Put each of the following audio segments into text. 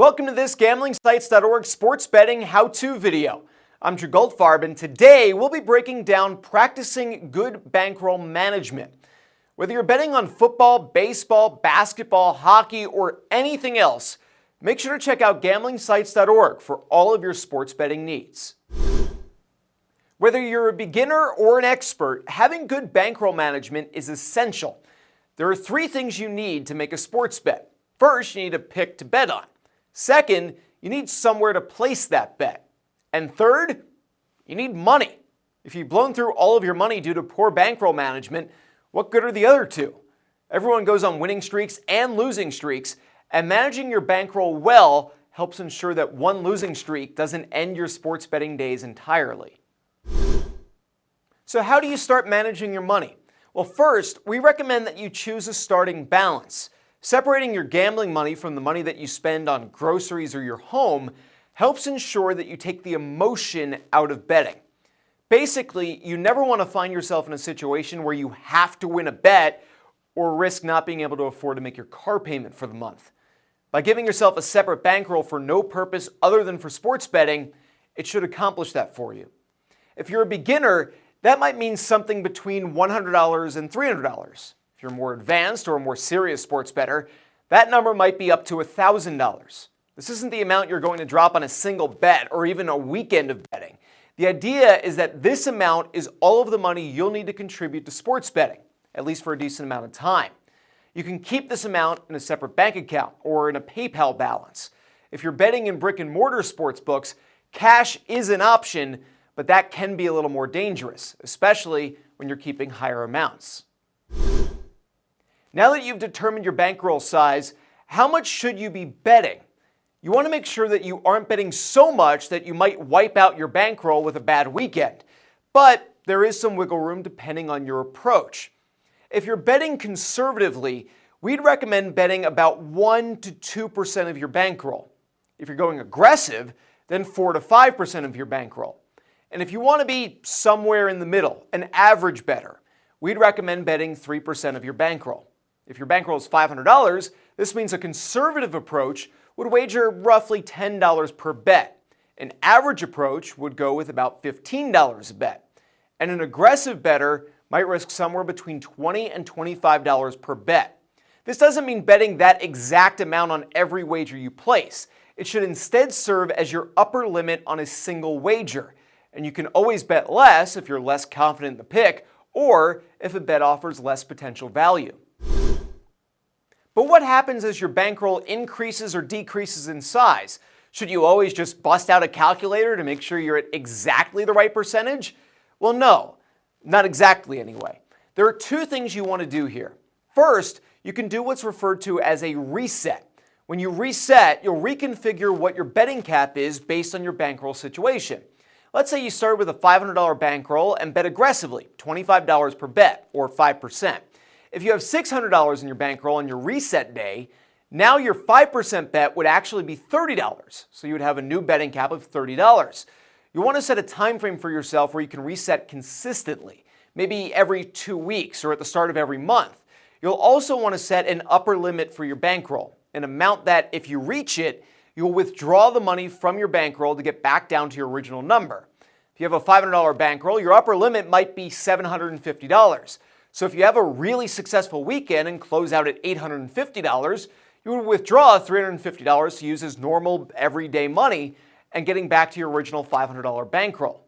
Welcome to this GamblingSites.org sports betting how-to video. I'm Drew Goldfarb, and today we'll be breaking down practicing good bankroll management. Whether you're betting on football, baseball, basketball, hockey, or anything else, make sure to check out GamblingSites.org for all of your sports betting needs. Whether you're a beginner or an expert, having good bankroll management is essential. There are three things you need to make a sports bet. First, you need a pick to bet on. Second, you need somewhere to place that bet. And third, you need money. If you've blown through all of your money due to poor bankroll management, what good are the other two? Everyone goes on winning streaks and losing streaks, and managing your bankroll well helps ensure that one losing streak doesn't end your sports betting days entirely. So how do you start managing your money? Well, first, we recommend that you choose a starting balance. Separating your gambling money from the money that you spend on groceries or your home helps ensure that you take the emotion out of betting. Basically, you never want to find yourself in a situation where you have to win a bet or risk not being able to afford to make your car payment for the month. By giving yourself a separate bankroll for no purpose other than for sports betting, it should accomplish that for you. If you're a beginner, that might mean something between $100 and $300. If you're more advanced or a more serious sports bettor, that number might be up to $1,000. This isn't the amount you're going to drop on a single bet or even a weekend of betting. The idea is that this amount is all of the money you'll need to contribute to sports betting, at least for a decent amount of time. You can keep this amount in a separate bank account or in a PayPal balance. If you're betting in brick and mortar sports books, cash is an option, but that can be a little more dangerous, especially when you're keeping higher amounts. Now that you've determined your bankroll size, how much should you be betting? You want to make sure that you aren't betting so much that you might wipe out your bankroll with a bad weekend. But there is some wiggle room depending on your approach. If you're betting conservatively, we'd recommend betting about 1 to 2% of your bankroll. If you're going aggressive, then 4 to 5% of your bankroll. And if you want to be somewhere in the middle, an average bettor, we'd recommend betting 3% of your bankroll. If your bankroll is $500, this means a conservative approach would wager roughly $10 per bet. An average approach would go with about $15 a bet. And an aggressive bettor might risk somewhere between $20 and $25 per bet. This doesn't mean betting that exact amount on every wager you place. It should instead serve as your upper limit on a single wager. And you can always bet less if you're less confident in the pick or if a bet offers less potential value. But what happens as your bankroll increases or decreases in size? Should you always just bust out a calculator to make sure you're at exactly the right percentage? Well, no, not exactly anyway. There are two things you want to do here. First, you can do what's referred to as a reset. When you reset, you'll reconfigure what your betting cap is based on your bankroll situation. Let's say you start with a $500 bankroll and bet aggressively, $25 per bet, or 5%. If you have $600 in your bankroll on your reset day, now your 5% bet would actually be $30, so you would have a new betting cap of $30. You want to set a time frame for yourself where you can reset consistently, maybe every 2 weeks or at the start of every month. You'll also want to set an upper limit for your bankroll, an amount that if you reach it, you'll withdraw the money from your bankroll to get back down to your original number. If you have a $500 bankroll, your upper limit might be $750. So if you have a really successful weekend and close out at $850, you would withdraw $350 to use as normal everyday money and getting back to your original $500 bankroll.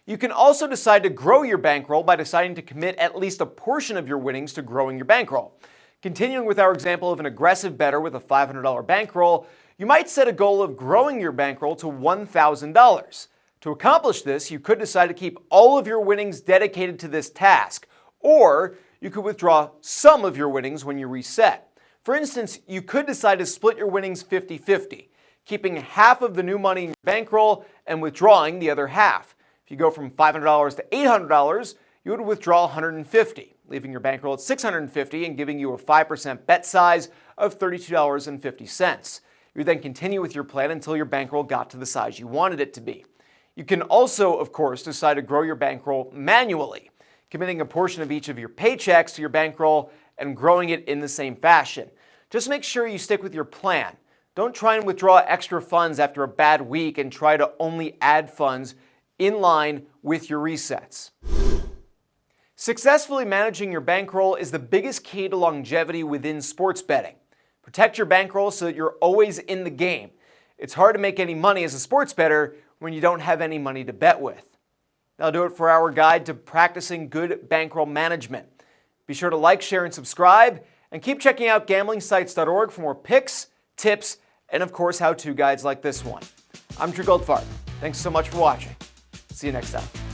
You can also decide to grow your bankroll by deciding to commit at least a portion of your winnings to growing your bankroll. Continuing with our example of an aggressive bettor with a $500 bankroll, you might set a goal of growing your bankroll to $1,000. To accomplish this, you could decide to keep all of your winnings dedicated to this task, or you could withdraw some of your winnings when you reset. For instance, you could decide to split your winnings 50-50, keeping half of the new money in your bankroll and withdrawing the other half. If you go from $500 to $800, you would withdraw $150, leaving your bankroll at $650 and giving you a 5% bet size of $32.50. You would then continue with your plan until your bankroll got to the size you wanted it to be. You can also, of course, decide to grow your bankroll manually, committing a portion of each of your paychecks to your bankroll and growing it in the same fashion. Just make sure you stick with your plan. Don't try and withdraw extra funds after a bad week and try to only add funds in line with your resets. Successfully managing your bankroll is the biggest key to longevity within sports betting. Protect your bankroll so that you're always in the game. It's hard to make any money as a sports bettor when you don't have any money to bet with. That'll do it for our guide to practicing good bankroll management. Be sure to like, share, and subscribe, and keep checking out gamblingsites.org for more picks, tips, and of course how-to guides like this one. I'm Drew Goldfarb. Thanks so much for watching. See you next time.